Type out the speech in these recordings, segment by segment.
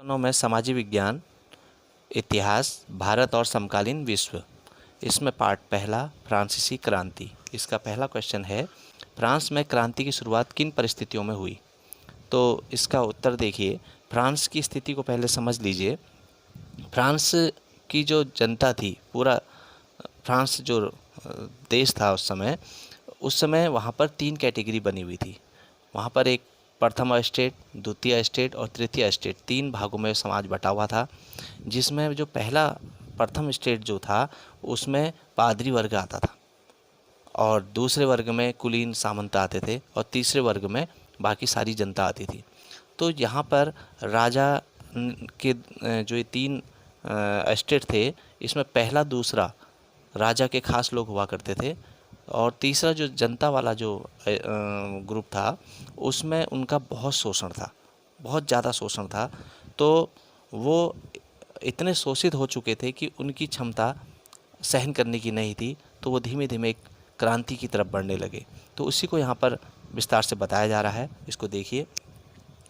दोनों में समाजी विज्ञान, इतिहास, भारत और समकालीन विश्व। इसमें पार्ट पहला, फ्रांसीसी क्रांति। इसका पहला क्वेश्चन है, फ्रांस में क्रांति की शुरुआत किन परिस्थितियों में हुई? तो इसका उत्तर देखिए, फ्रांस की स्थिति को पहले समझ लीजिए। फ्रांस की जो जनता थी, पूरा फ्रांस जो देश था उस समय वहाँ पर 3 कैटेगरी बनी हुई थी। वहाँ पर एक प्रथम स्टेट, द्वितीय स्टेट और तृतीय स्टेट, 3 भागों में समाज बटा हुआ था। जिसमें जो पहला प्रथम स्टेट जो था उसमें पादरी वर्ग आता था, और दूसरे वर्ग में कुलीन सामंत आते थे, और तीसरे वर्ग में बाकी सारी जनता आती थी। तो यहाँ पर राजा के जो ये 3 स्टेट थे, इसमें पहला दूसरा राजा के खास लोग हुआ करते थे, और तीसरा जो जनता वाला जो ग्रुप था उसमें उनका बहुत शोषण था, बहुत ज़्यादा शोषण था। तो वो इतने शोषित हो चुके थे कि उनकी क्षमता सहन करने की नहीं थी, तो वो धीमे धीमे एक क्रांति की तरफ बढ़ने लगे। तो उसी को यहाँ पर विस्तार से बताया जा रहा है। इसको देखिए।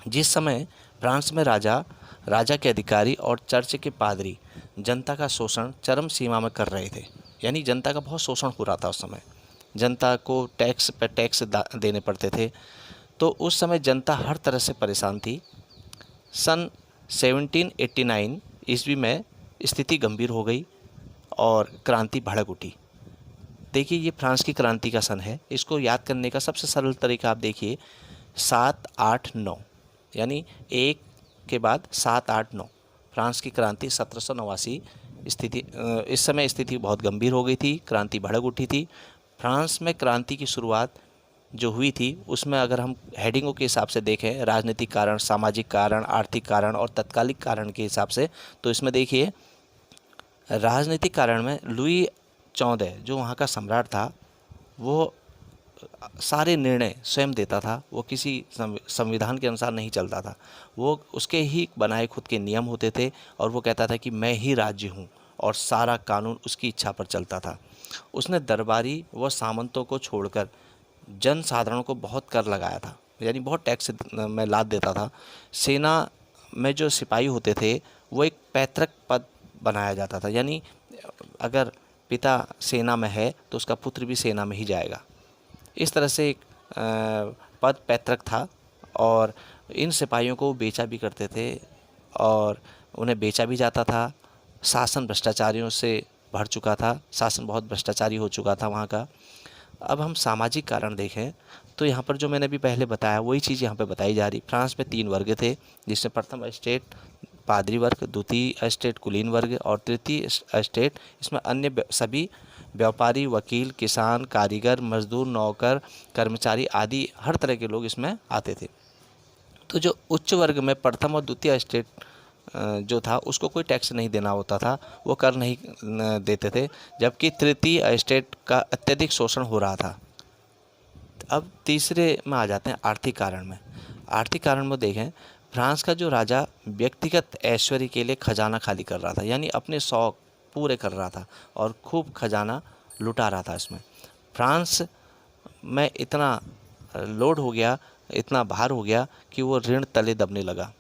जिस समय फ्रांस में राजा के अधिकारी और चर्च के पादरी जनता का शोषण चरम सीमा में कर रहे थे, यानी जनता का बहुत शोषण हो रहा था। उस समय जनता को टैक्स पर टैक्स देने पड़ते थे। तो उस समय जनता हर तरह से परेशान थी। सन 1789 ईस्वी में स्थिति गंभीर हो गई और क्रांति भड़क उठी। देखिए, ये फ्रांस की क्रांति का सन है। इसको याद करने का सबसे सरल तरीका आप देखिए, 7, 8, 9, यानी 1 के बाद 7, 8, 9। फ्रांस की क्रांति 1789 स्थिति इस समय स्थिति बहुत गंभीर हो गई थी, क्रांति भड़क उठी थी। फ्रांस में क्रांति की शुरुआत जो हुई थी उसमें अगर हम हेडिंगों के हिसाब से देखें, राजनीतिक कारण, सामाजिक कारण, आर्थिक कारण और तत्कालिक कारण के हिसाब से, तो इसमें देखिए राजनीतिक कारण में लुई 14 जो वहाँ का सम्राट था, वो सारे निर्णय स्वयं देता था। वो किसी संविधान के अनुसार नहीं चलता था। वो उसके ही बनाए खुद के नियम होते थे, और वो कहता था कि मैं ही राज्य हूँ, और सारा कानून उसकी इच्छा पर चलता था। उसने दरबारी व सामंतों को छोड़कर जन साधारण को बहुत कर लगाया था, यानी बहुत टैक्स में लाद देता था। सेना में जो सिपाही होते थे वो एक पैतृक पद बनाया जाता था, यानी अगर पिता सेना में है तो उसका पुत्र भी सेना में ही जाएगा। इस तरह से एक पद पैतृक था, और इन सिपाहियों को बेचा भी करते थे, और उन्हें बेचा भी जाता था। शासन भ्रष्टाचारियों से भर चुका था, शासन बहुत भ्रष्टाचारी हो चुका था वहाँ का। अब हम सामाजिक कारण देखें तो यहाँ पर जो मैंने अभी पहले बताया वही चीज़ यहाँ पे बताई जा रही। फ्रांस में 3 वर्ग थे, जिसमें प्रथम स्टेट पादरी वर्ग, द्वितीय स्टेट कुलीन वर्ग और तृतीय स्टेट इसमें अन्य सभी व्यापारी, वकील, किसान, कारीगर, मजदूर, नौकर, कर्मचारी आदि हर तरह के लोग इसमें आते थे। तो जो उच्च वर्ग में प्रथम और द्वितीय स्टेट जो था उसको कोई टैक्स नहीं देना होता था, वो कर नहीं देते थे, जबकि तृतीय स्टेट का अत्यधिक शोषण हो रहा था। अब तीसरे में आ जाते हैं आर्थिक कारण में। आर्थिक कारण में देखें, फ्रांस का जो राजा व्यक्तिगत ऐश्वर्य के लिए खजाना खाली कर रहा था, यानी अपने शौक पूरे कर रहा था और खूब खजाना लुटा रहा था। इसमें फ्रांस में इतना लोड हो गया, इतना भार हो गया कि वो ऋण तले दबने लगा।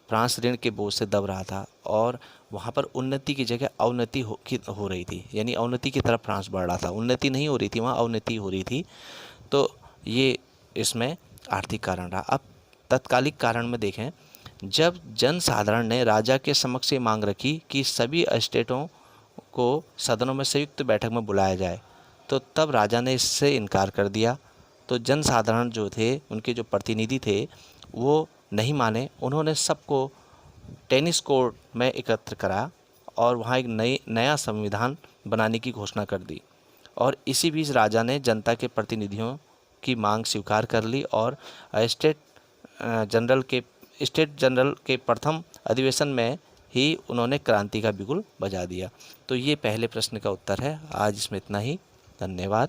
फ्रांस ऋण के बोझ से दब रहा था, और वहाँ पर उन्नति की जगह अवनति हो रही थी, यानी अवनति की तरफ फ्रांस बढ़ रहा था। उन्नति नहीं हो रही थी, वहाँ अवनति हो रही थी। तो ये इसमें आर्थिक कारण रहा। अब तत्कालिक कारण में देखें, जब जन साधारण ने राजा के समक्ष ये मांग रखी कि सभी स्टेटों को सदनों में संयुक्त बैठक में बुलाया जाए, तो तब राजा ने इससे इनकार कर दिया। तो जन साधारण जो थे, उनके जो प्रतिनिधि थे, वो नहीं माने। उन्होंने सबको टेनिस कोर्ट में एकत्र करा और वहाँ एक नया संविधान बनाने की घोषणा कर दी। और इसी बीच राजा ने जनता के प्रतिनिधियों की मांग स्वीकार कर ली, और स्टेट जनरल के प्रथम अधिवेशन में ही उन्होंने क्रांति का बिगुल बजा दिया। तो ये पहले प्रश्न का उत्तर है। आज इसमें इतना ही। धन्यवाद।